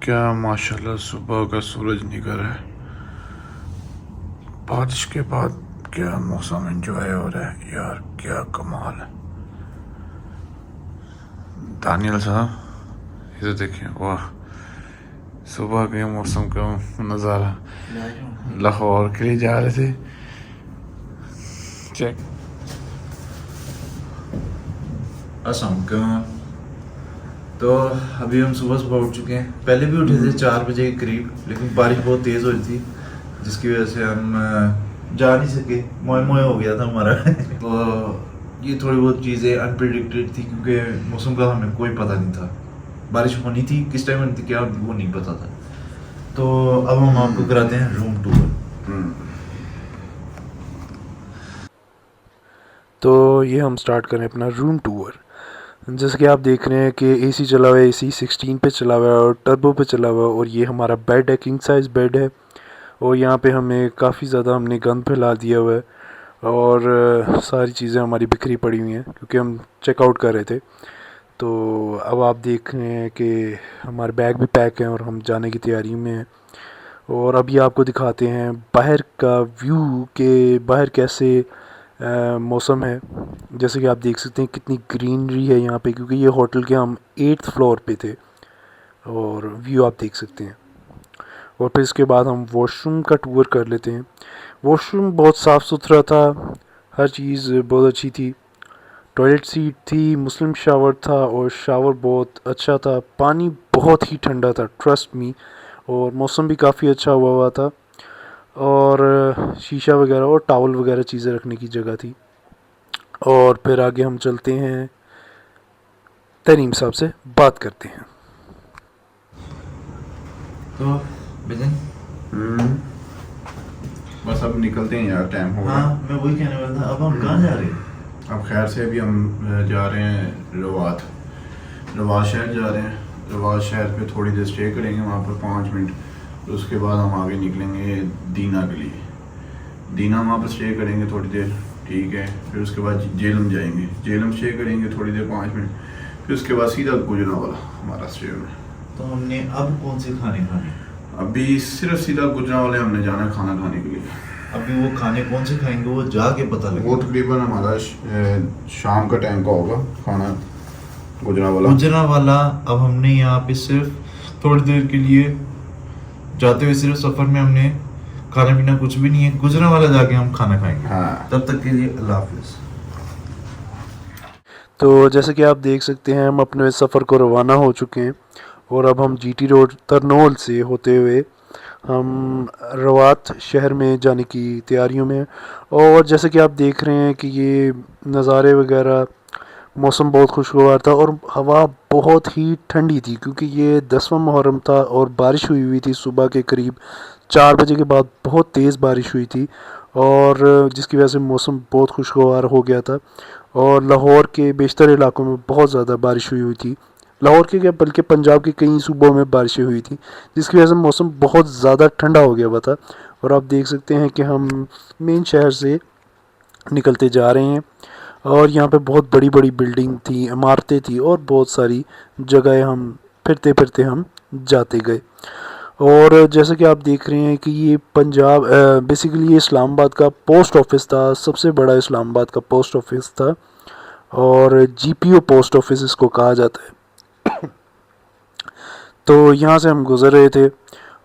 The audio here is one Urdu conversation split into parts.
کیا ماشاءاللہ صبح کا سورج نکل ہے، بارش کے بعد کیا موسم انجوائے ہو رہا ہے یار، کیا کمال ہے۔ دانیل صاحب ادھر دیکھیں، واہ، صبح کے موسم کا نظارہ۔ لاہور کے لیے جا رہے تھے، چیک۔ السلام علیکم۔ تو ابھی ہم صبح اٹھ چکے ہیں، پہلے بھی اٹھے تھے 4 بجے کے قریب، لیکن بارش بہت تیز ہو رہی تھی جس کی وجہ سے ہم جا نہیں سکے، موئے ہو گیا تھا ہمارا۔ تو یہ تھوڑی بہت چیزیں انپریڈکٹیڈ تھی کیونکہ موسم کا ہمیں کوئی پتہ نہیں تھا، بارش ہونی تھی کس ٹائم ہونی تھی کیا وہ نہیں پتہ تھا۔ تو اب ہم آپ کو کراتے ہیں روم ٹور۔ تو یہ ہم سٹارٹ کریں اپنا روم ٹور۔ جیسے کہ آپ دیکھ رہے ہیں کہ اے سی چلا ہوا ہے، اے سی 16 پہ چلا ہوا ہے اور ٹربو پہ چلا ہوا ہے، اور یہ ہمارا بیڈ ہے، کنگ سائز بیڈ ہے، اور یہاں پہ ہمیں کافی زیادہ ہم نے گند پھیلا دیا ہوا ہے، اور ساری چیزیں ہماری بکھری پڑی ہوئی ہیں کیونکہ ہم چیک آؤٹ کر رہے تھے۔ تو اب آپ دیکھ رہے ہیں کہ ہمارے بیگ بھی پیک ہیں اور ہم جانے کی تیاری میں ہیں، اور ابھی آپ کو دکھاتے ہیں باہر کا ویو کہ باہر کیسے موسم ہے۔ جیسے کہ آپ دیکھ سکتے ہیں کتنی گرینری ہے یہاں پہ، کیونکہ یہ ہوٹل کے ہم 8th فلور پہ تھے، اور ویو آپ دیکھ سکتے ہیں۔ اور پھر اس کے بعد ہم واش روم کا ٹور کر لیتے ہیں۔ واش روم بہت صاف ستھرا تھا، ہر چیز بہت اچھی تھی، ٹوائلٹ سیٹ تھی، مسلم شاور تھا، اور شاور بہت اچھا تھا، پانی بہت ہی ٹھنڈا تھا، ٹرسٹ می، اور موسم بھی کافی اچھا ہوا تھا، اور شیشہ وغیرہ اور ٹاول وغیرہ چیزیں رکھنے کی جگہ تھی۔ اور پھر آگے ہم چلتے ہیں، تریم صاحب سے بات کرتے ہیں۔ تو بجن بس اب نکلتے ہیں یار، ٹائم ہو ہاں رہا۔ میں وہی کہنے والا تھا، اب ہم کہاں جا رہے ہیں؟ اب خیر سے ابھی ہم جا رہے ہیں رواد شہر جا رہے ہیں۔ رواد شہر پہ تھوڑی دیر اسٹے کریں گے، وہاں پر 5 منٹ، پھر اس کے بعد ہم آگے نکلیں گے دینا کے لیے۔ دینا وہاں پر اسٹے کریں گے تھوڑی دیر، ٹھیک ہے، پھر اس کے بعد جیلم جائیں گے، جیلم اسٹے کریں گے تھوڑی دیر 5 منٹ، پھر اس کے بعد سیدھا گجرانوالہ ہمارا اسٹے میں۔ تو ہم نے اب کون سے کھانے کھانے؟ ابھی صرف سیدھا گجرانوالے ہم نے جانا ہے کھانا کھانے کے لیے۔ ابھی وہ کھانے کون سے کھائیں گے وہ جا کے پتہ لگے۔ وہ تقریباً ہمارا شام کا ٹائم کا ہوگا کھانا گجرانوالہ۔ گجرانوالہ اب ہم نے یہاں پہ صرف تھوڑی دیر کے لیے جاتے ہوئے، صرف سفر میں ہم نے کھانا پینا کچھ بھی نہیں ہے، گجرانوالہ جا کے ہم کھانا کھائیں گے۔ ہاں، تب تک کے لیے اللہ حافظ۔ تو جیسے کہ آپ دیکھ سکتے ہیں ہم اپنے سفر کو روانہ ہو چکے ہیں، اور اب ہم جی ٹی روڈ ترنول سے ہوتے ہوئے ہم روات شہر میں جانے کی تیاریوں میں ہیں۔ اور جیسے کہ آپ دیکھ رہے ہیں کہ یہ نظارے وغیرہ، موسم بہت خوشگوار تھا، اور ہوا بہت ہی ٹھنڈی تھی کیونکہ یہ 10واں محرم تھا، اور بارش ہوئی تھی صبح کے قریب 4 بجے کے بعد، بہت تیز بارش ہوئی تھی، اور جس کی وجہ سے موسم بہت خوشگوار ہو گیا تھا، اور لاہور کے بیشتر علاقوں میں بہت زیادہ بارش ہوئی تھی، لاہور کے کیا بلکہ پنجاب کے کئی صوبوں میں بارشیں ہوئی تھیں، جس کی وجہ سے موسم بہت زیادہ ٹھنڈا ہو گیا ہوا تھا۔ اور آپ دیکھ سکتے ہیں کہ ہم مین شہر سے نکلتے جا رہے ہیں، اور یہاں پہ بہت بڑی بڑی بلڈنگ تھی، عمارتیں تھیں، اور بہت ساری جگہیں ہم پھرتے پھرتے ہم جاتے گئے۔ اور جیسا کہ آپ دیکھ رہے ہیں کہ یہ پنجاب بیسیکلی یہ اسلام آباد کا پوسٹ آفس تھا، سب سے بڑا اسلام آباد کا پوسٹ آفس تھا، اور جی پی او پوسٹ آفس اس کو کہا جاتا ہے۔ تو یہاں سے ہم گزر رہے تھے،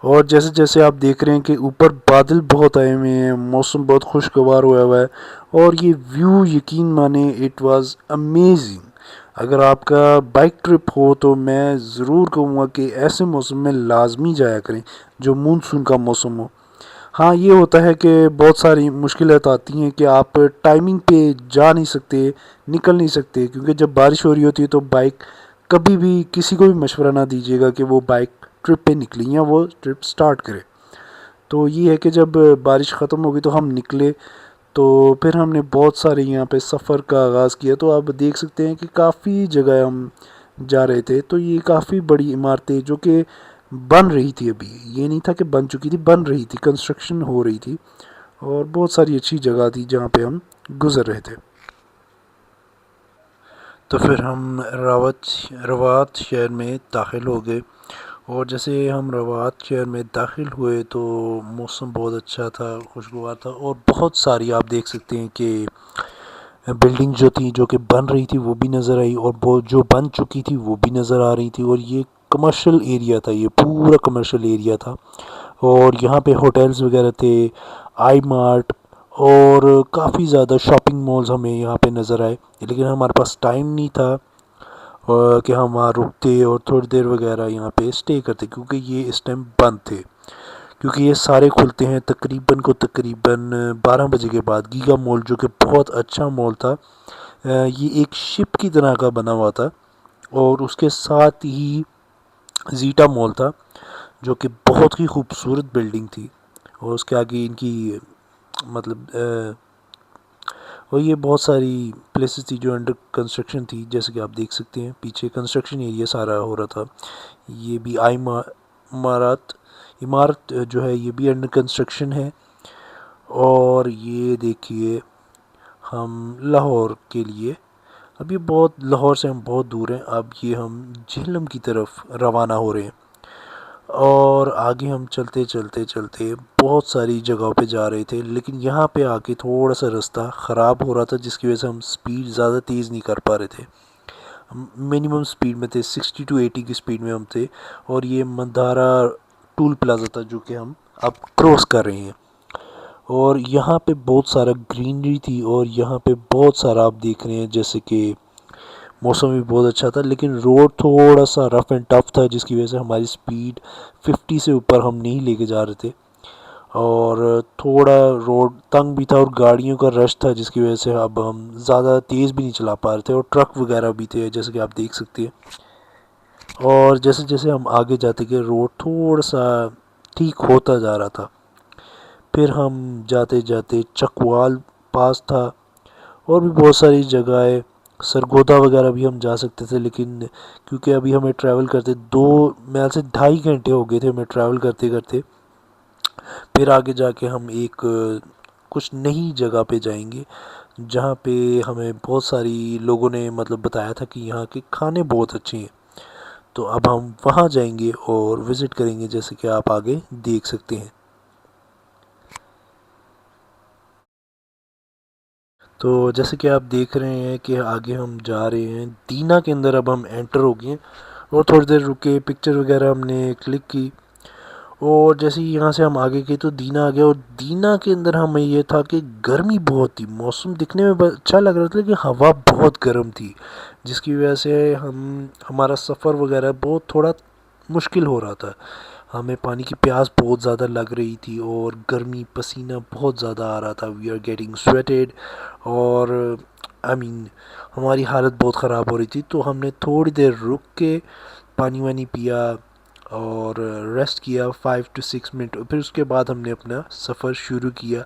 اور جیسے جیسے آپ دیکھ رہے ہیں کہ اوپر بادل بہت آئے ہوئے ہیں، موسم بہت خوشگوار ہوا ہے، اور یہ ویو یقین مانے اٹ واز امیزنگ۔ اگر آپ کا بائک ٹرپ ہو تو میں ضرور کہوں گا کہ ایسے موسم میں لازمی جایا کریں جو مونسون کا موسم ہو۔ ہاں یہ ہوتا ہے کہ بہت ساری مشکلات آتی ہیں کہ آپ ٹائمنگ پہ جا نہیں سکتے، نکل نہیں سکتے، کیونکہ جب بارش ہو رہی ہوتی ہے تو بائک کبھی بھی کسی کو بھی مشورہ نہ دیجیے گا کہ وہ بائک ٹرپ پہ نکلی یا وہ ٹرپ سٹارٹ کرے۔ تو یہ ہے کہ جب بارش ختم ہوگی تو ہم نکلے، تو پھر ہم نے بہت سارے یہاں پہ سفر کا آغاز کیا۔ تو آپ دیکھ سکتے ہیں کہ کافی جگہ ہم جا رہے تھے، تو یہ کافی بڑی عمارتیں جو کہ بن رہی تھی، ابھی یہ نہیں تھا کہ بن چکی تھی، بن رہی تھی، کنسٹرکشن ہو رہی تھی، اور بہت ساری اچھی جگہ تھی جہاں پہ ہم گزر رہے تھے۔ تو پھر ہم روات شہر میں داخل ہو گئے، اور جیسے ہم روات شہر میں داخل ہوئے تو موسم بہت اچھا تھا، خوشگوار تھا، اور بہت ساری آپ دیکھ سکتے ہیں کہ بلڈنگ جو تھی جو کہ بن رہی تھی وہ بھی نظر آئی، اور جو بن چکی تھی وہ بھی نظر آ رہی تھی، اور یہ کمرشل ایریا تھا، یہ پورا کمرشل ایریا تھا، اور یہاں پہ ہوٹلز وغیرہ تھے، آئی مارٹ، اور کافی زیادہ شاپنگ مالز ہمیں یہاں پہ نظر آئے، لیکن ہمارے پاس ٹائم نہیں تھا کہ ہم وہاں رکتے اور تھوڑی دیر وغیرہ یہاں پہ اسٹے کرتے، کیونکہ یہ اس ٹائم بند تھے، کیونکہ یہ سارے کھلتے ہیں تقریباً 12 بجے کے بعد۔ گیگا مال جو کہ بہت اچھا مال تھا، یہ ایک شپ کی طرح کا بنا ہوا تھا، اور اس کے ساتھ ہی زیٹا مال تھا جو کہ بہت ہی خوبصورت بلڈنگ تھی، اور اس کے آگے ان کی مطلب اور یہ بہت ساری پلیسز تھی جو انڈر کنسٹرکشن تھی، جیسے کہ آپ دیکھ سکتے ہیں پیچھے کنسٹرکشن ایریا سارا ہو رہا تھا۔ یہ بھی عمارت جو ہے یہ بھی انڈر کنسٹرکشن ہے، اور یہ دیکھیے ہم لاہور کے لیے اب یہ لاہور سے ہم بہت دور ہیں، اب یہ ہم جہلم کی طرف روانہ ہو رہے ہیں، اور آگے ہم چلتے چلتے چلتے بہت ساری جگہوں پہ جا رہے تھے، لیکن یہاں پہ آ کے تھوڑا سا رستہ خراب ہو رہا تھا، جس کی وجہ سے ہم سپیڈ زیادہ تیز نہیں کر پا رہے تھے، منیمم سپیڈ میں تھے، 60 to 80 کی سپیڈ میں ہم تھے، اور یہ مندارا ٹول پلازا تھا جو کہ ہم اب کراس کر رہے ہیں، اور یہاں پہ بہت سارا گرینری تھی، اور یہاں پہ بہت سارا آپ دیکھ رہے ہیں جیسے کہ موسم بھی بہت اچھا تھا، لیکن روڈ تھوڑا سا رف اینڈ ٹف تھا، جس کی وجہ سے ہماری سپیڈ 50 سے اوپر ہم نہیں لے کے جا رہے تھے، اور تھوڑا روڈ تنگ بھی تھا، اور گاڑیوں کا رش تھا، جس کی وجہ سے اب ہم زیادہ تیز بھی نہیں چلا پا رہے تھے، اور ٹرک وغیرہ بھی تھے جیسے کہ آپ دیکھ سکتے ہیں، اور جیسے جیسے ہم آگے جاتے گئے روڈ تھوڑا سا ٹھیک ہوتا جا رہا تھا، پھر ہم جاتے جاتے چکوال پاس تھا، اور بھی بہت ساری جگہیں، سرگودا وغیرہ بھی ہم جا سکتے تھے، لیکن کیونکہ ابھی ہمیں ٹریول کرتے 2 سے 2.5 گھنٹے ہو گئے تھے ہمیں ٹریول کرتے کرتے، پھر آگے جا کے ہم ایک کچھ نئی جگہ پہ جائیں گے، جہاں پہ ہمیں بہت ساری لوگوں نے مطلب بتایا تھا کہ یہاں کے کھانے بہت اچھے ہیں، تو اب ہم وہاں جائیں گے اور وزٹ کریں گے، جیسے کہ آپ آگے دیکھ سکتے ہیں۔ تو جیسے کہ آپ دیکھ رہے ہیں کہ آگے ہم جا رہے ہیں دینا کے اندر، اب ہم انٹر ہو گئے ہیں، اور تھوڑی دیر رکے، پکچر وغیرہ ہم نے کلک کی، اور جیسے ہی یہاں سے ہم آگے گئے تو دینا آ گیا، اور دینا کے اندر ہمیں یہ تھا کہ گرمی بہت تھی، موسم دکھنے میں اچھا لگ رہا تھا لیکن ہوا بہت گرم تھی، جس کی وجہ سے ہمارا سفر وغیرہ بہت تھوڑا مشکل ہو رہا تھا، ہمیں پانی کی پیاس بہت زیادہ لگ رہی تھی، اور گرمی پسینہ بہت زیادہ آ رہا تھا، وی آر گیٹنگ سویٹڈ، اور ہماری حالت بہت خراب ہو رہی تھی، تو ہم نے تھوڑی دیر رک کے پانی وانی پیا اور ریسٹ کیا 5 to 6 منٹ، پھر اس کے بعد ہم نے اپنا سفر شروع کیا،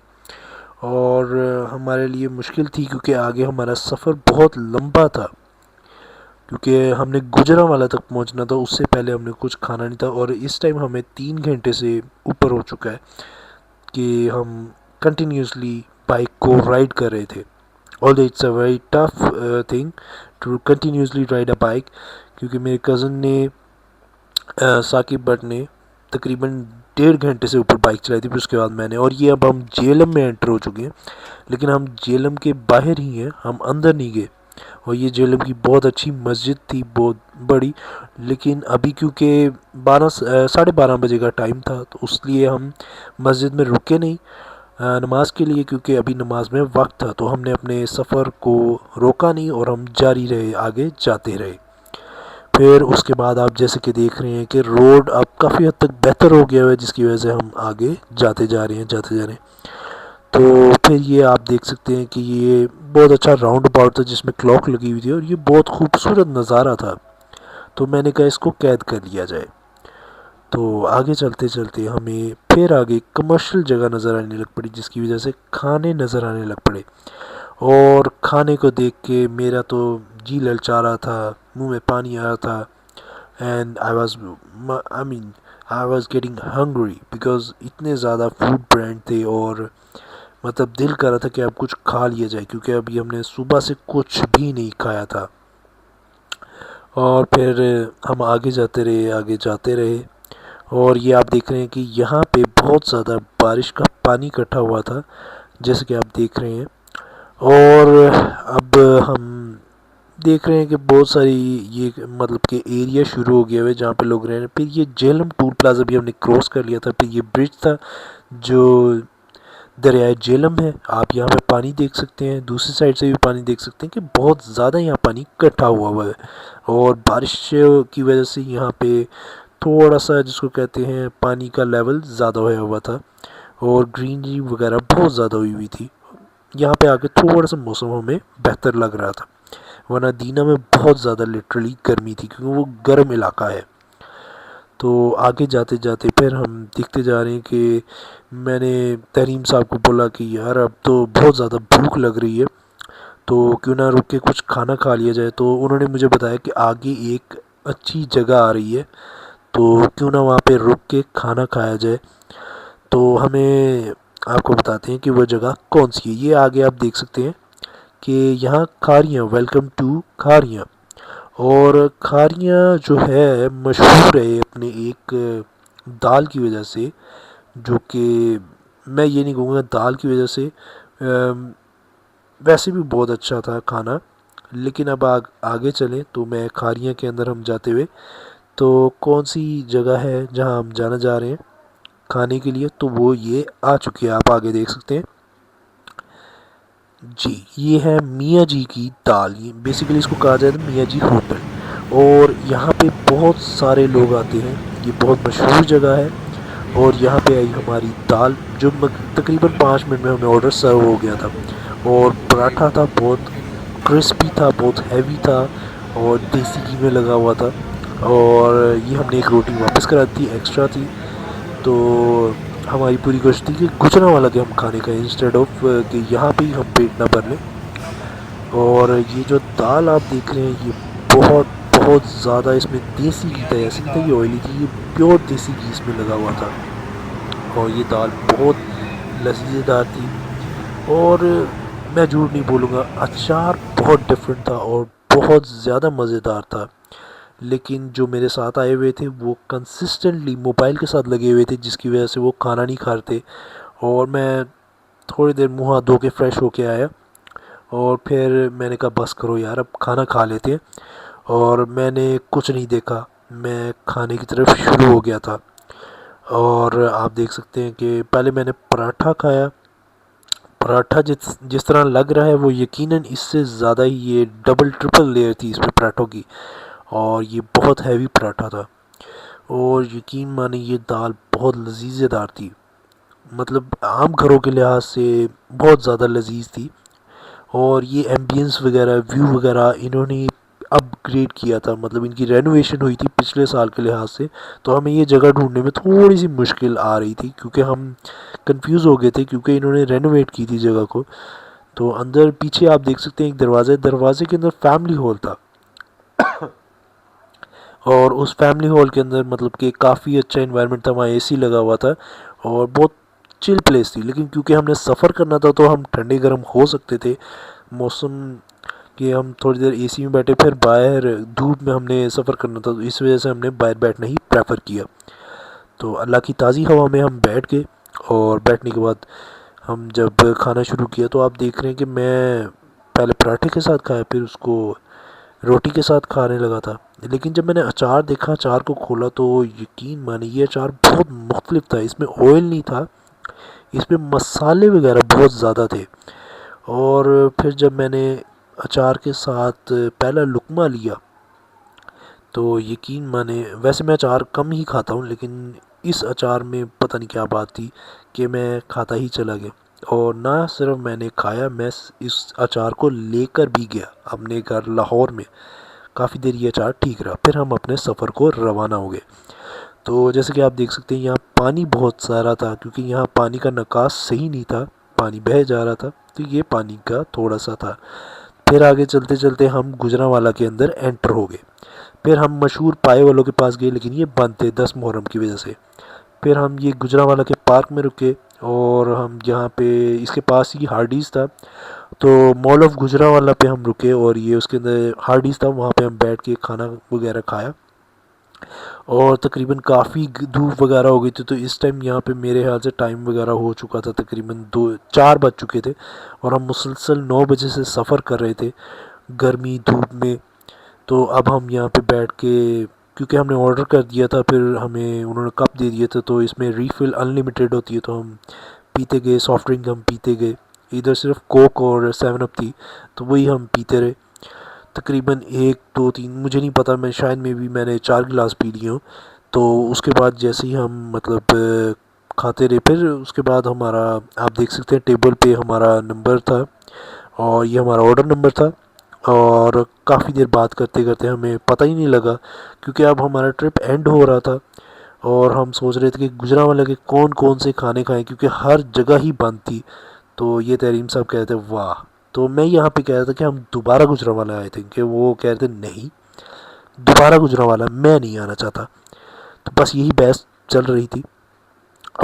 اور ہمارے لیے مشکل تھی کیونکہ آگے ہمارا سفر بہت لمبا تھا، کیونکہ ہم نے گجرانوالہ تک پہنچنا تھا، اس سے پہلے ہم نے کچھ کھانا نہیں تھا، اور اس ٹائم ہمیں 3 گھنٹے سے اوپر ہو چکا ہے کہ ہم کنٹینیوسلی بائک کو رائڈ کر رہے تھے، although it's a very tough thing to continuously ride a bike، کیونکہ میرے کزن نے ثاقب بٹ نے تقریباً 1.5 گھنٹے سے اوپر بائک چلائی تھی، پھر اس کے بعد میں نے، اور یہ اب ہم جیلم میں انٹر ہو چکے ہیں، لیکن ہم جیلم کے باہر ہی ہیں، ہم اندر نہیں گئے، اور یہ جیلم کی بہت اچھی مسجد تھی، بہت بڑی، لیکن ابھی کیونکہ 12 بجے کا ٹائم تھا، تو اس لیے ہم مسجد میں رکے نہیں نماز کے لیے، کیونکہ ابھی نماز میں وقت تھا، تو ہم نے اپنے سفر کو روکا نہیں، اور ہم جاری رہے، آگے جاتے رہے۔ پھر اس کے بعد آپ جیسے کہ دیکھ رہے ہیں کہ روڈ اب کافی حد تک بہتر ہو گیا ہے، جس کی وجہ سے ہم آگے جاتے جا رہے ہیں، تو پھر یہ آپ دیکھ سکتے ہیں کہ یہ بہت اچھا راؤنڈ اباؤٹ تھا، جس میں کلاک لگی ہوئی تھی، اور یہ بہت خوبصورت نظارہ تھا، تو میں نے کہا اس کو قید کر لیا جائے، تو آگے چلتے چلتے ہمیں پھر آگے کمرشل جگہ نظر آنے لگ پڑی، جس کی وجہ سے کھانے نظر آنے لگ پڑے، اور کھانے کو دیکھ کے میرا تو جی للچا رہا تھا، منہ میں پانی آ رہا تھا، and I was getting hungry because اتنے زیادہ فوڈ برانڈ تھے، اور مطلب دل کر رہا تھا کہ اب کچھ کھا لیا جائے، کیونکہ ابھی ہم نے صبح سے کچھ بھی نہیں کھایا تھا، اور پھر ہم آگے جاتے رہے اور یہ آپ دیکھ رہے ہیں کہ یہاں پہ بہت زیادہ بارش کا پانی اکٹھا ہوا تھا جیسے کہ آپ دیکھ رہے ہیں. اور اب ہم دیکھ رہے ہیں کہ بہت ساری یہ مطلب کہ ایریا شروع ہو گیا ہے جہاں پہ لوگ رہ رہے ہیں. پھر یہ جہلم ٹول پلازا بھی ہم نے کراس کر لیا تھا. پھر یہ برج تھا جو دریائے جہلم ہے. آپ یہاں پہ پانی دیکھ سکتے ہیں, دوسری سائڈ سے بھی پانی دیکھ سکتے ہیں کہ بہت زیادہ یہاں پانی اکٹھا ہوا ہے. اور بارش کی وجہ سے یہاں پہ تھوڑا سا جس کو کہتے ہیں پانی کا لیول زیادہ ہوا ہوا تھا اور گرینری وغیرہ بہت زیادہ ہوئی ہوئی تھی. یہاں پہ آ کے تھوڑا سا موسم ہمیں بہتر لگ رہا تھا, ورنہ دینا میں بہت زیادہ لٹرلی گرمی تھی کیونکہ وہ گرم علاقہ ہے. تو آگے جاتے جاتے پھر ہم دیکھتے جا رہے ہیں کہ میں نے تحریم صاحب کو بولا کہ یار اب تو بہت زیادہ بھوک لگ رہی ہے تو کیوں نہ رک کے کچھ کھانا کھا لیا جائے. تو انہوں نے مجھے بتایا کہ آگے ایک اچھی جگہ آ رہی ہے تو کیوں نہ وہاں پہ رک کے کھانا کھایا جائے. تو ہمیں آپ کو بتاتے ہیں کہ وہ جگہ کون سی ہے. یہ آگے آپ دیکھ سکتے ہیں کہ یہاں کھاریاں, ویلکم ٹو کھاریاں. اور کھاریاں جو ہے مشہور ہے اپنے ایک دال کی وجہ سے, جو کہ میں یہ نہیں کہوں گا دال کی وجہ سے, ویسے بھی بہت اچھا تھا کھانا. لیکن اب آگے چلیں تو میں کھاریاں کے اندر ہم جاتے ہوئے تو کون سی جگہ ہے جہاں ہم جانا جا رہے ہیں کھانے کے لیے, تو وہ یہ آ چکی ہے. آپ آگے دیکھ سکتے ہیں جی, یہ ہے میاں جی کی دال. یہ بیسیکلی اس کو کہا جائے تو میاں جی ہوٹل. اور یہاں پہ بہت سارے لوگ آتے ہیں, یہ بہت مشہور جگہ ہے. اور یہاں پہ آئی ہماری دال جو تقریباً 5 منٹ میں ہمیں آڈر سرو ہو گیا تھا. اور پراٹھا تھا, بہت کرسپی تھا, بہت ہیوی تھا اور دیسی گھی میں لگا ہوا تھا. اور یہ ہم نے ایک روٹی واپس کرا دی تھی, ایکسٹرا تھی. تو ہماری پوری کوشش تھی کہ گجرا والا کے ہم کھانے کا انسٹیڈ آف کہ یہاں پہ ہی ہم پیٹ نہ بھر لیں. اور یہ جو دال آپ دیکھ رہے ہیں یہ بہت بہت زیادہ اس میں دیسی گھی تھا, ایسے نہیں تھا یہ آئلی تھی, یہ پیور دیسی گھی اس میں لگا ہوا تھا. اور یہ دال بہت لذیذ دار تھی. اور میں جھوٹ نہیں بولوں گا, اچار بہت ڈفرینٹ تھا اور بہت زیادہ مزیدار تھا. لیکن جو میرے ساتھ آئے ہوئے تھے وہ کنسسٹنٹلی موبائل کے ساتھ لگے ہوئے تھے جس کی وجہ سے وہ کھانا نہیں کھاتے. اور میں تھوڑی دیر منہ ہاتھ دھو کے فریش ہو کے آیا اور پھر میں نے کہا بس کرو یار اب کھانا کھا لیتے ہیں. اور میں نے کچھ نہیں دیکھا, میں کھانے کی طرف شروع ہو گیا تھا. اور آپ دیکھ سکتے ہیں کہ پہلے میں نے پراٹھا کھایا. پراٹھا جس طرح لگ رہا ہے وہ یقیناً اس سے زیادہ ہی یہ ڈبل ٹرپل لیئر تھی اس میں پراٹھوں کی, اور یہ بہت ہیوی پراٹھا تھا. اور یقین مانے یہ دال بہت لذیذ دار تھی, مطلب عام گھروں کے لحاظ سے بہت زیادہ لذیذ تھی. اور یہ ایمبینس وغیرہ ویو وغیرہ انہوں نے اپ گریڈ کیا تھا, مطلب ان کی رینوویشن ہوئی تھی پچھلے سال کے لحاظ سے. تو ہمیں یہ جگہ ڈھونڈنے میں تھوڑی سی مشکل آ رہی تھی کیونکہ ہم کنفیوز ہو گئے تھے کیونکہ انہوں نے رینوویٹ کی تھی جگہ کو. تو اندر پیچھے آپ دیکھ سکتے ہیں ایک دروازے کے اندر فیملی ہال تھا. اور اس فیملی ہال کے اندر مطلب کہ کافی اچھا انوائرمنٹ تھا, وہاں اے سی لگا ہوا تھا اور بہت چل پلیس تھی. لیکن کیونکہ ہم نے سفر کرنا تھا تو ہم ٹھنڈے گرم ہو سکتے تھے موسم کہ ہم تھوڑی دیر اے سی میں بیٹھے, پھر باہر دھوپ میں ہم نے سفر کرنا تھا تو اس وجہ سے ہم نے باہر بیٹھنا ہی پریفر کیا. تو اللہ کی تازی ہوا میں ہم بیٹھ گئے. اور بیٹھنے کے بعد ہم جب کھانا شروع کیا تو آپ دیکھ رہے ہیں کہ میں پہلے پراٹھے کے ساتھ کھایا, پھر اس کو روٹی کے ساتھ کھانے لگا تھا. لیکن جب میں نے اچار دیکھا, اچار کو کھولا تو یقین مانی یہ اچار بہت مختلف تھا. اس میں آئل نہیں تھا, اس میں مسالے وغیرہ بہت زیادہ تھے. اور پھر جب میں نے اچار کے ساتھ پہلا لقمہ لیا تو یقین مانے, ویسے میں اچار کم ہی کھاتا ہوں لیکن اس اچار میں پتہ نہیں کیا بات تھی کہ میں کھاتا ہی چلا گیا. اور نہ صرف میں نے کھایا, میں اس اچار کو لے کر بھی گیا اپنے گھر لاہور میں. کافی دیر یہ اچار ٹھیک رہا, پھر ہم اپنے سفر کو روانہ ہو گئے. تو جیسے کہ آپ دیکھ سکتے ہیں یہاں پانی بہت سارا تھا کیونکہ یہاں پانی کا نکاس صحیح نہیں تھا, پانی بہہ جا رہا تھا, تو یہ پانی کا تھوڑا سا تھا. پھر آگے چلتے چلتے ہم گجرانوالہ کے اندر انٹر ہو گئے. پھر ہم مشہور پائے والوں کے پاس گئے لیکن یہ بند تھے 10 محرم کی وجہ سے. پھر ہم یہ گجرانوالہ کے پارک میں رکے اور ہم یہاں پہ اس کے پاس ہی ہارڈیز تھا، تو مال آف گجرانوالہ پہ ہم رکے، اور یہ اس کے اندر ہارڈیز تھا، وہاں پہ ہم بیٹھ کے کھانا وغیرہ کھایا، اور تقریباً کافی دھوپ وغیرہ ہو گئی تھی، تو اس ٹائم یہاں پہ میرے خیال سے ٹائم وغیرہ ہو چکا تھا، تقریباً 4 بج چکے تھے، اور ہم مسلسل 9 بجے سے سفر کر رہے تھے گرمی دھوپ میں۔ تو اب ہم یہاں پہ بیٹھ کے، کیونکہ ہم نے آرڈر کر دیا تھا، پھر ہمیں انہوں نے کپ دے دیا تھا، تو اس میں ریفل ان لمیٹیڈ ہوتی ہے، تو ہم پیتے گئے، سافٹ ڈرنک ہم پیتے گئے، ادھر صرف کوک اور 7 اپ تھی، تو وہی ہم پیتے رہے تقریباً 1 2 3، مجھے نہیں پتہ، میں شاید میں نے 4 گلاس پی لیے ہوں۔ تو اس کے بعد جیسے ہی ہم مطلب کھاتے رہے، پھر اس کے بعد ہمارا، آپ دیکھ سکتے ہیں ٹیبل پہ ہمارا نمبر تھا، اور یہ ہمارا آرڈر نمبر تھا، اور کافی دیر بات کرتے کرتے ہمیں پتہ ہی نہیں لگا، کیونکہ اب ہمارا ٹرپ اینڈ ہو رہا تھا، اور ہم سوچ رہے تھے کہ گجرانوالہ کے کون کون سے کھانے کھائیں، کیونکہ ہر جگہ ہی بند تھی۔ تو یہ تحریم صاحب کہتے ہیں واہ، تو میں یہاں پہ کہہ رہا تھا کہ ہم دوبارہ گجرانوالہ آئے تھے، کہ وہ کہہ رہے تھے نہیں دوبارہ گجرانوالہ میں نہیں آنا چاہتا، تو بس یہی بحث چل رہی تھی،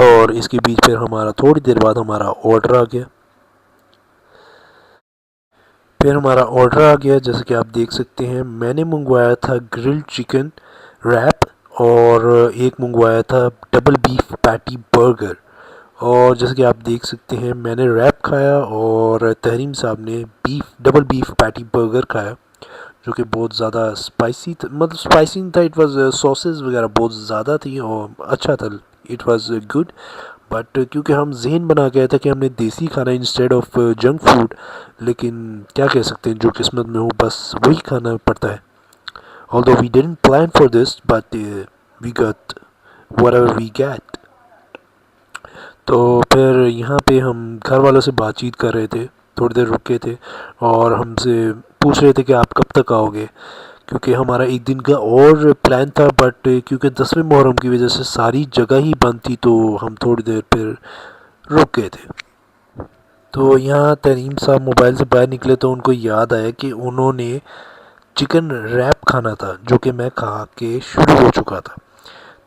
اور اس کے بیچ پھر ہمارا تھوڑی دیر بعد ہمارا آرڈر آ گیا۔ جیسے کہ آپ دیکھ سکتے ہیں، میں نے منگوایا تھا گرلڈ چکن ریپ، اور ایک منگوایا تھا ڈبل بیف پیٹی برگر، اور جیسے کہ آپ دیکھ سکتے ہیں میں نے ریپ کھایا، اور تحریم صاحب نے ڈبل بیف پیٹی برگر کھایا، جو کہ بہت زیادہ اسپائسی تھا، مطلب اسپائسی نہیں تھا، اٹ واز سوسز وغیرہ بہت زیادہ تھی، اور اچھا تھا، اٹ واز گڈ، بٹ کیونکہ ہم ذہن بنا گیا تھا کہ ہم نے دیسی کھانا انسٹیڈ آف جنک فوڈ، لیکن کیا کہہ سکتے ہیں، جو قسمت میں ہو بس وہی کھانا پڑتا ہے، although we didn't plan for this but we got whatever we get۔ تو پھر یہاں پہ ہم گھر والوں سے بات چیت کر رہے تھے، تھوڑی دیر رکے تھے، اور ہم سے پوچھ رہے تھے کہ آپ کب تک آؤ گے، کیونکہ ہمارا ایک دن کا اور پلان تھا، بٹ کیونکہ 10ویں محرم کی وجہ سے ساری جگہ ہی بند تھی، تو ہم تھوڑی دیر پھر رک گئے تھے۔ تو یہاں تریم صاحب موبائل سے باہر نکلے، تو ان کو یاد آیا کہ انہوں نے چکن ریپ کھانا تھا، جو کہ میں کھا کے شروع ہو چکا تھا،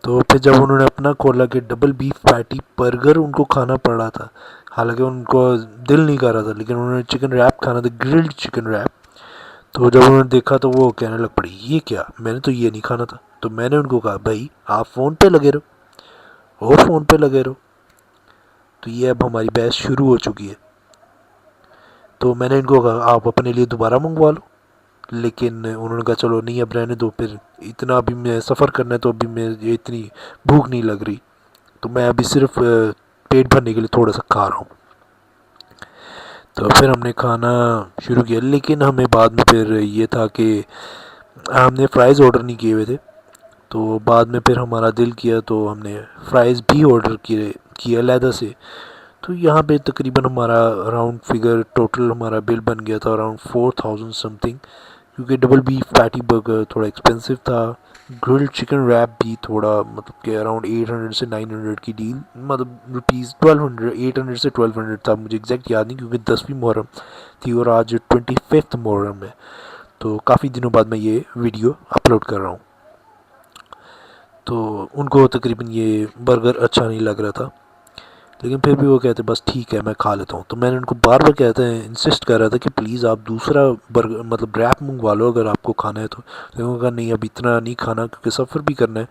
تو پھر جب انہوں نے اپنا کھولا کہ ڈبل بیف پیٹی برگر ان کو کھانا پڑ رہا تھا، حالانکہ ان کو دل نہیں کر رہا تھا، لیکن انہوں نے چکن ریپ کھانا تھا، گرلڈ چکن ریپ، تو جب انہوں نے دیکھا تو وہ کہنے لگ پڑی یہ کیا، میں نے تو یہ نہیں کھانا تھا، تو میں نے ان کو کہا بھائی آپ فون پہ لگے رہو، اور فون پہ لگے رہو، تو یہ اب ہماری بحث شروع ہو چکی ہے، تو میں نے ان کو کہا آپ اپنے لیے دوبارہ منگوا لو، لیکن انہوں نے کہا چلو نہیں اب رہنے دو، پھر اتنا ابھی میں سفر کرنا ہے، تو ابھی میں اتنی بھوک نہیں لگ رہی، تو میں ابھی صرف پیٹ بھرنے کے لیے تھوڑا سا کھا رہا ہوں۔ تو پھر ہم نے کھانا شروع کیا، لیکن ہمیں بعد میں پھر یہ تھا کہ ہم نے فرائز آرڈر نہیں کیے ہوئے تھے، تو بعد میں پھر ہمارا دل کیا تو ہم نے فرائز بھی آرڈر کیے علیحدہ سے، تو یہاں پہ تقریباً ہمارا اراؤنڈ فگر ٹوٹل ہمارا بل بن گیا تھا اراؤنڈ 4000 سم تھنگ، کیونکہ ڈبل بیف پیٹی برگر تھوڑا ایکسپینسو تھا، گرلڈ چکن ریپ بھی تھوڑا مطلب کہ اراؤنڈ 800 سے 900 کی ڈیل، مطلب روپیز 800 سے 1200 تھا، مجھے ایگزیکٹ یاد نہیں، کیونکہ 10ویں محرم تھی اور آج 25 محرم ہے، تو کافی دنوں بعد میں یہ ویڈیو اپلوڈ کر رہا ہوں۔ تو ان کو تقریباً یہ برگر اچھا نہیں لگ رہا تھا، لیکن پھر بھی وہ کہتے بس ٹھیک ہے میں کھا لیتا ہوں، تو میں نے ان کو بار بار کہتے ہیں انسسٹ کر رہا تھا کہ پلیز آپ دوسرا برگر مطلب ریپ منگوا لو اگر آپ کو کھانا ہے تو، انہوں نے کہا نہیں اب اتنا نہیں کھانا، کیونکہ سفر بھی کرنا ہے،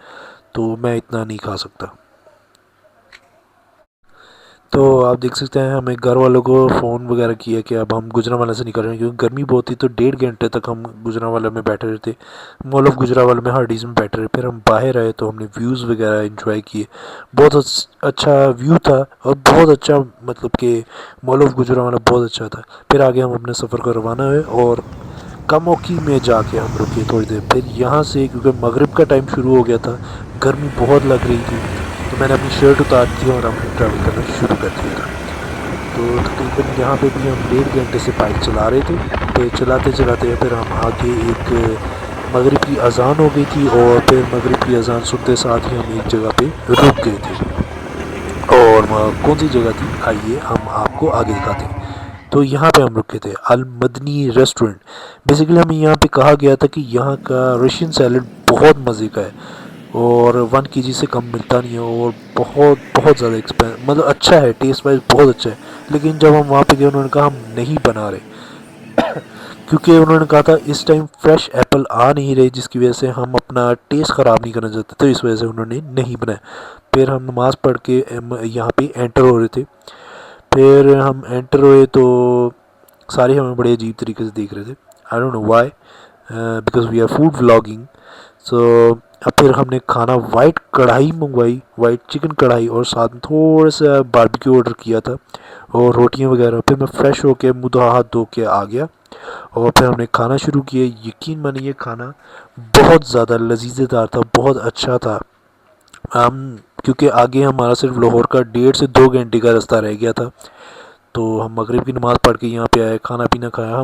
تو میں اتنا نہیں کھا سکتا۔ تو آپ دیکھ سکتے ہیں ہمیں گھر والوں کو فون وغیرہ کیا کہ اب ہم گجرانوالہ سے نکل رہے ہیں، کیونکہ گرمی بہت تھی، تو 1.5 گھنٹے تک ہم گجرانوالہ میں بیٹھے رہے تھے، مال آف گجرانوالہ میں ہارڈیز میں بیٹھے رہے، پھر ہم باہر آئے تو ہم نے ویوز وغیرہ انجوائے کیے، بہت اچھا ویو تھا، اور بہت اچھا مطلب کہ مال آف گجرانوالہ بہت اچھا تھا۔ پھر آگے ہم اپنے سفر کو روانہ ہوئے، اور کموکی میں جا کے ہم رکے تھوڑی دیر، پھر یہاں سے کیونکہ مغرب کا ٹائم شروع ہو گیا تھا، گرمی بہت لگ رہی تھی، تو میں نے اپنی شرٹ اتار دی اور ہم نے ٹریول کرنا شروع کر دیا تھا، تو تقریباً یہاں پہ بھی ہم 1.5 گھنٹے سے بائک چلا رہے تھے، پھر چلاتے چلاتے پھر ہم آگے ایک مغرب کی اذان ہو گئی تھی، اور پھر مغرب کی اذان سنتے ساتھ ہی ہم ایک جگہ پہ رک گئے تھے، اور کون سی جگہ تھی آئیے ہم آپ کو آگے دکھاتے ہیں۔ تو یہاں پہ ہم رکے تھے المدنی ریسٹورنٹ، بیسیکلی ہمیں یہاں پہ کہا گیا تھا کہ یہاں کا رشین سیلڈ بہت مزے کا ہے، اور 1 kg سے کم ملتا نہیں ہے، اور بہت بہت زیادہ مطلب اچھا ہے، ٹیسٹ وائز بہت اچھا ہے. لیکن جب ہم وہاں پہ گئے انہوں نے کہا ہم نہیں بنا رہے کیونکہ انہوں نے کہا تھا اس ٹائم فریش ایپل آ نہیں رہے، جس کی وجہ سے ہم اپنا ٹیسٹ خراب نہیں کرنا چاہتے، تو اس وجہ سے انہوں نے نہیں بنایا. پھر ہم نماز پڑھ کے یہاں پہ انٹر ہو رہے تھے. پھر ہم انٹر ہوئے تو سارے ہمیں بڑے عجیب طریقے سے دیکھ رہے تھے. I don't know why, because we are food vlogging. So اب پھر ہم نے کھانا وائٹ کڑھائی منگوائی، وائٹ چکن کڑھائی، اور ساتھ میں تھوڑا سا باربیکیو آرڈر کیا تھا اور روٹیاں وغیرہ. پھر میں فریش ہو کے منہ ہاتھ دھو کے آ گیا اور پھر ہم نے کھانا شروع کیا. یقین مانیے کھانا بہت زیادہ لذیذ دار تھا، بہت اچھا تھا. کیونکہ آگے ہمارا صرف لاہور کا 1.5 سے 2 گھنٹے کا رستہ رہ گیا تھا، تو ہم مغرب کی نماز پڑھ کے یہاں پہ آئے، کھانا پینا کھایا.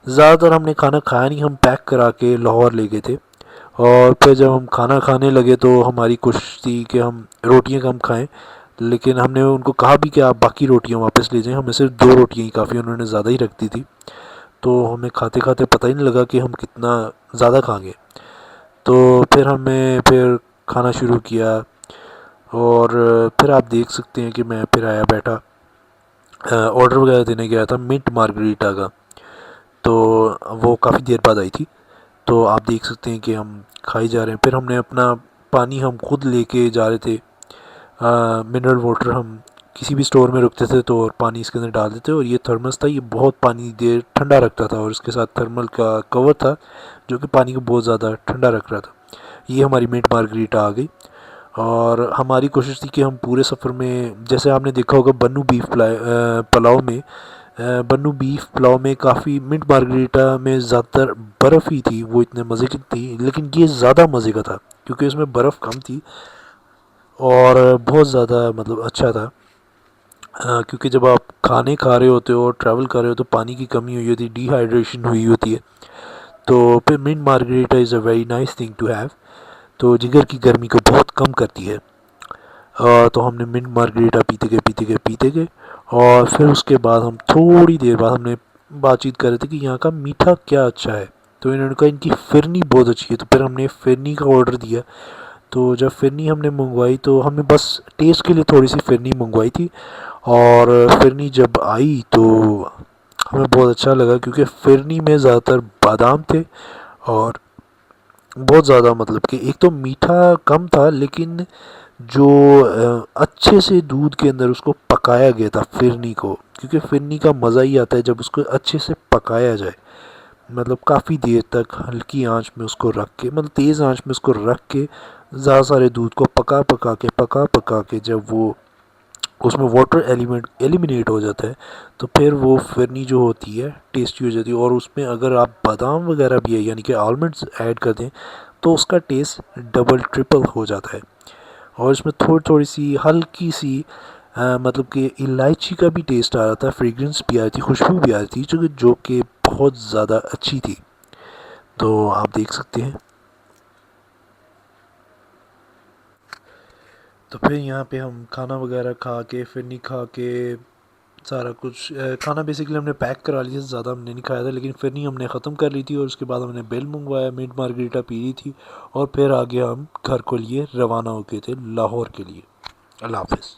زیادہ تر ہم نے کھانا کھایا نہیں، ہم پیک کرا کے لاہور لے گئے تھے. اور پھر جب ہم کھانا کھانے لگے تو ہماری کوشش تھی کہ ہم روٹیاں کم کھائیں، لیکن ہم نے ان کو کہا بھی کہ آپ باقی روٹیاں واپس لے جائیں، ہمیں صرف 2 روٹیاں ہی کافی، انہوں نے زیادہ ہی رکھ دی تھی. تو ہمیں کھاتے کھاتے پتہ ہی نہیں لگا کہ ہم کتنا زیادہ کھا گئے. تو پھر کھانا شروع کیا، اور پھر آپ دیکھ سکتے ہیں کہ میں پھر آیا بیٹھا، آرڈر وغیرہ دینے گیا تھا منٹ مارگریٹا کا، تو وہ کافی دیر بعد آئی تھی. تو آپ دیکھ سکتے ہیں کہ ہم کھائی جا رہے ہیں. پھر ہم نے اپنا پانی ہم خود لے کے جا رہے تھے، منرل واٹر ہم کسی بھی اسٹور میں رکتے تھے تو پانی اس کے اندر ڈال دیتے، اور یہ تھرمس تھا، یہ بہت پانی دیر ٹھنڈا رکھتا تھا، اور اس کے ساتھ تھرمل کا کور تھا جو کہ پانی کو بہت زیادہ ٹھنڈا رکھ رہا تھا. یہ ہماری منٹ مارگریٹا آ گئی. اور ہماری کوشش تھی کہ ہم پورے سفر میں، جیسے آپ نے دیکھا ہوگا بنو بیف پلاؤ میں کافی منٹ مارگریٹا میں زیادہ تر برف ہی تھی، وہ اتنے مزے کی تھی، لیکن یہ زیادہ مزے کا تھا کیونکہ اس میں برف کم تھی اور بہت زیادہ مطلب اچھا تھا. کیونکہ جب آپ کھانے کھا رہے ہوتے ہو اور ٹریول کر رہے ہو تو پانی کی کمی ہوئی ہوتی ہے، ڈی ہائیڈریشن ہوئی ہوتی ہے. تو پھر mint margarita is a very nice thing to have, تو جگر کی گرمی کو بہت کم کرتی ہے. تو ہم نے منٹ مارگریٹا پیتے گئے اور پھر اس کے بعد ہم تھوڑی دیر بعد ہم نے بات چیت کر رہے تھے کہ یہاں کا میٹھا کیا اچھا ہے. تو انہوں نے کہا ان کی فرنی بہت اچھی ہے، تو پھر ہم نے فرنی کا آرڈر دیا. تو جب فرنی ہم نے منگوائی تو ہم نے بس ٹیسٹ کے لیے تھوڑی سی فرنی منگوائی تھی، اور فرنی جب آئی تو ہمیں بہت اچھا لگا کیونکہ فرنی میں زیادہ تر بادام تھے، اور بہت زیادہ مطلب کہ ایک تو میٹھا کم تھا، لیکن جو اچھے سے دودھ کے اندر اس کو پکایا گیا تھا فرنی کو، کیونکہ فرنی کا مزہ ہی آتا ہے جب اس کو اچھے سے پکایا جائے، مطلب کافی دیر تک ہلکی آنچ میں اس کو رکھ کے، مطلب تیز آنچ میں اس کو رکھ کے زیادہ سارے دودھ کو پکا کے جب وہ اس میں واٹر ایلیمنیٹ ہو جاتا ہے تو پھر وہ فرنی جو ہوتی ہے ٹیسٹی ہو جاتی ہے. اور اس میں اگر آپ بادام وغیرہ بھی ہے یعنی کہ آلمنڈس ایڈ کر دیں تو اس کا ٹیسٹ ڈبل ٹرپل ہو جاتا ہے. اور اس میں تھوڑی سی ہلکی سی مطلب کہ الائچی کا بھی ٹیسٹ آ رہا تھا، فریگرنس بھی آ رہی تھی، خوشبو بھی آ رہی تھی، جو کہ بہت زیادہ اچھی تھی. تو آپ دیکھ سکتے ہیں. تو پھر یہاں پہ ہم کھانا وغیرہ کھا کے فرنی کھا کے سارا کچھ کھانا بیسیکلی ہم نے پیک کرا لیا تھا، زیادہ ہم نے نہیں کھایا تھا، لیکن فرنی ہم نے ختم کر لی تھی، اور اس کے بعد ہم نے بیل منگوایا، منٹ مارگریٹا پی لی تھی، اور پھر آگے ہم گھر کو لیے روانہ ہو گئے تھے لاہور کے لیے. اللہ حافظ.